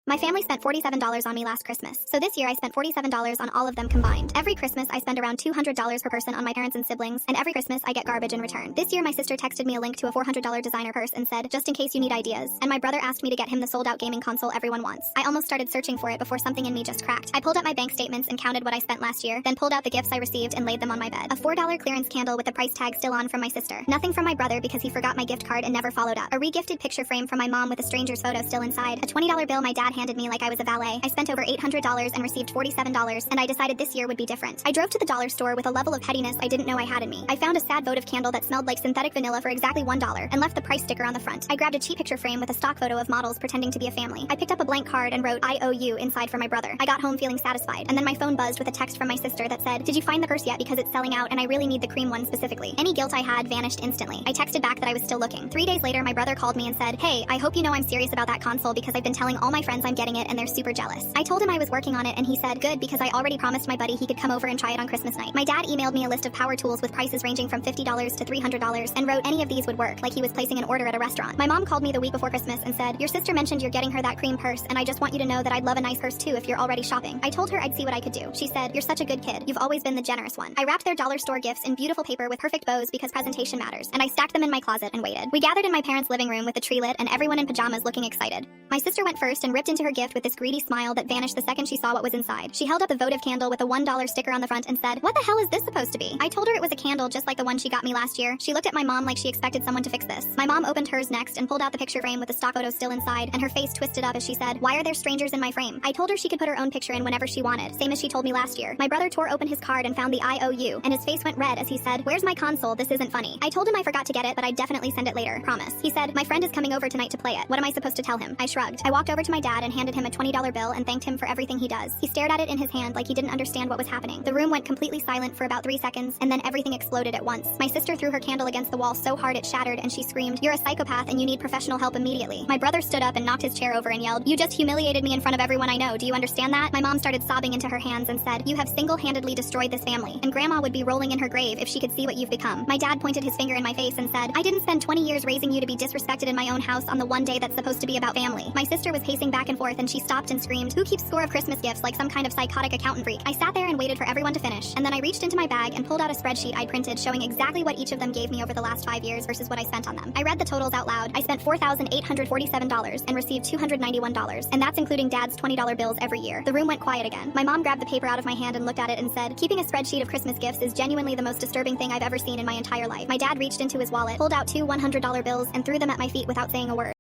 My family spent $47 on me last Christmas, so this year I spent $47 on all of them combined. Every Christmas I spend around $200 per person on my parents and siblings, and every Christmas I get garbage in return. This year my sister texted me a link to a $400 designer purse and said, just in case you need ideas, and my brother asked me to get him the sold-out gaming console everyone wants. I almost started searching for it before something in me just cracked. I pulled up my bank statements and counted what I spent last year, then pulled out the gifts I received and laid them on my bed. A $4 clearance candle with the price tag still on from my sister. Nothing from my brother because he forgot my gift card and never followed up. A re-gifted picture frame from my mom with a stranger's photo still inside. A $20 bill my dad handed me like I was a valet. I spent over $800 and received $47, and I decided this year would be different. I drove to the dollar store with a level of pettiness I didn't know I had in me. I found a sad votive candle that smelled like synthetic vanilla for exactly $1 and left the price sticker on the front. I grabbed a cheap picture frame with a stock photo of models pretending to be a family. I picked up a blank card and wrote, I owe you inside for my brother. I got home feeling satisfied, and then my phone buzzed with a text from my sister that said, did you find the purse yet because it's selling out and I really need the cream one specifically. Any guilt I had vanished instantly. I texted back that I was still looking. 3 days later, my brother called me and said, hey, I hope you know I'm serious about that console because I've been telling all my friends I'm getting it and they're super jealous. I told him I was working on it and he said, good, because I already promised my buddy he could come over and try it on Christmas night. My dad emailed me a list of power tools with prices ranging from $50 to $300 and wrote any of these would work, like he was placing an order at a restaurant. My mom called me the week before Christmas and said, your sister mentioned you're getting her that cream purse and I just want you to know that I'd love a nice purse too if you're already shopping. I told her I'd see what I could do. She said, you're such a good kid. You've always been the generous one. I wrapped their dollar store gifts in beautiful paper with perfect bows because presentation matters, and I stacked them in my closet and waited. We gathered in my parents' living room with the tree lit and everyone in pajamas looking excited. My sister went first and ripped into her gift with this greedy smile that vanished the second she saw what was inside. She held up the votive candle with a $1 sticker on the front and said, what the hell is this supposed to be? I told her it was a candle just like the one she got me last year. She looked at my mom like she expected someone to fix this. My mom opened hers next and pulled out the picture frame with the stock photo still inside, and her face twisted up as she said, why are there strangers in my frame? I told her she could put her own picture in whenever she wanted, same as she told me last year. My brother tore open his card and found the IOU, and his face went red as he said, where's my console? This isn't funny. I told him I forgot to get it, but I'd definitely send it later. Promise. He said, my friend is coming over tonight to play it. What am I supposed to tell him? I shrugged. I walked over to my dad and handed him a $20 bill and thanked him for everything he does. He stared at it in his hand like he didn't understand what was happening. The room went completely silent for about 3 seconds, and then everything exploded at once. My sister threw her candle against the wall so hard it shattered, and she screamed, you're a psychopath and you need professional help immediately. My brother stood up and knocked his chair over and yelled, you just humiliated me in front of everyone I know. Do you understand that? My mom started sobbing into her hands and said, you have single-handedly destroyed this family, and grandma would be rolling in her grave if she could see what you've become. My dad pointed his finger in my face and said, I didn't spend 20 years raising you to be disrespected in my own house on the one day that's supposed to be about family. My sister was pacing back and forth and she stopped and screamed, who keeps score of Christmas gifts like some kind of psychotic accountant freak? I sat there and waited for everyone to finish, and then I reached into my bag and pulled out a spreadsheet I'd printed showing exactly what each of them gave me over the last 5 years versus what I spent on them. I read the totals out loud. I spent $4,847 and received $291, and that's including Dad's $20 bills every year. The room went quiet again. My mom grabbed the paper out of my hand and looked at it and said, keeping a spreadsheet of Christmas gifts is genuinely the most disturbing thing I've ever seen in my entire life. My dad reached into his wallet, pulled out two $100 bills, and threw them at my feet without saying a word.